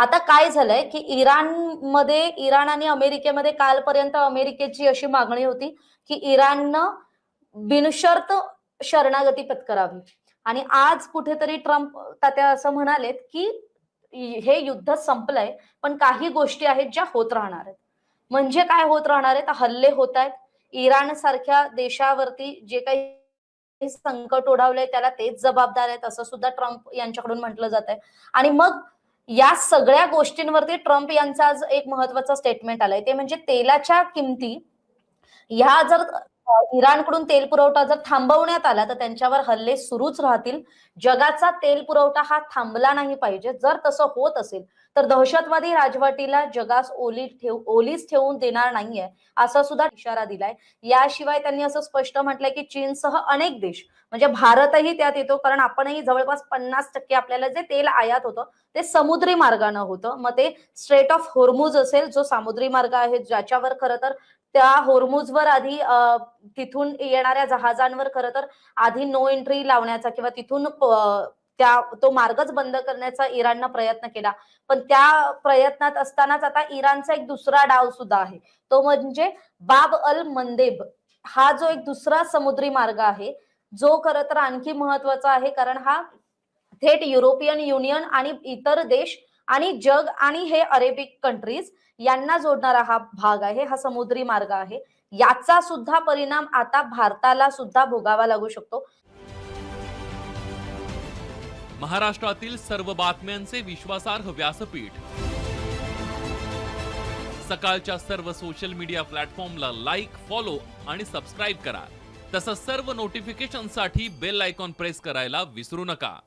आता काय झालंय की इराण आणि अमेरिकेमध्ये कालपर्यंत अमेरिकेची अशी मागणी होती की इराणनं बिनशर्त शरणागती पत्करावी आणि आज कुठेतरी ट्रम्प तात्या असं म्हणालेत की हे युद्ध संपलंय पण काही गोष्टी आहेत ज्या होत राहणार आहेत. म्हणजे काय होत राहणार आहेत? हल्ले होत आहेत. इराण सारख्या देशावरती जे काही संकट ओढावलंय त्याला तेच जबाबदार आहेत असं सुद्धा ट्रम्प यांच्याकडून म्हटलं जात आहे. आणि मग या सगळ्या गोष्टींवरती ट्रम्प यांचा आज एक महत्वाचा स्टेटमेंट आलाय ते म्हणजे तेलाच्या किमती ह्या जर इराणकडून तेल पुरवठा जर थांबवण्यात आला तर त्यांच्यावर हल्ले सुरूच राहतील. जगाचा तेल पुरवठा हा थांबला नाही पाहिजे. जर तसं होत असेल तर दहशतवादी राजवटीला जगास ओलीच ठेवून देणार नाहीये असा सुद्धा इशारा दिलाय. याशिवाय त्यांनी असं स्पष्ट म्हटलंय की चीनसह अनेक देश म्हणजे भारतही त्यात येतो कारण आपणही जवळपास 50% आपल्याला जे तेल आयात होतं ते समुद्री मार्गाने होतं. मग ते स्ट्रेट ऑफ होर्मुझ असेल जो समुद्री मार्ग आहे ज्याच्यावर खरं तर त्या होर्मुझवर आधी तिथून येणाऱ्या जहाजांवर खरं तर आधी नो एंट्री लावण्याचा किंवा तिथून त्या तो मार्गच बंद करण्याचा इराणनं प्रयत्न केला. पण त्या प्रयत्नात असतानाच आता इराणचा एक दुसरा डाव सुद्धा आहे तो म्हणजे बाब अल मंदेब हा जो एक दुसरा समुद्री मार्ग आहे जो खरं तर आणखी महत्वाचा आहे कारण हा थेट युरोपियन युनियन आणि इतर देश आणि जग आणि हे अरेबिक कंट्रीज यांना जोडणारा हा भाग आहे. हा समुद्री मार्ग आहे. याचा सुद्धा परिणाम आता भारताला सुद्धा भोगावा लागू शकतो. महाराष्ट्रातील सर्व बातम्यांचे विश्वासार्ह व्यासपीठ सकाळच्या सर्व सोशल मीडिया प्लॅटफॉर्मला लाईक, फॉलो आणि सबस्क्राईब करा. तसंच सर्व नोटिफिकेशनसाठी बेल आयकॉन प्रेस करायला विसरू नका.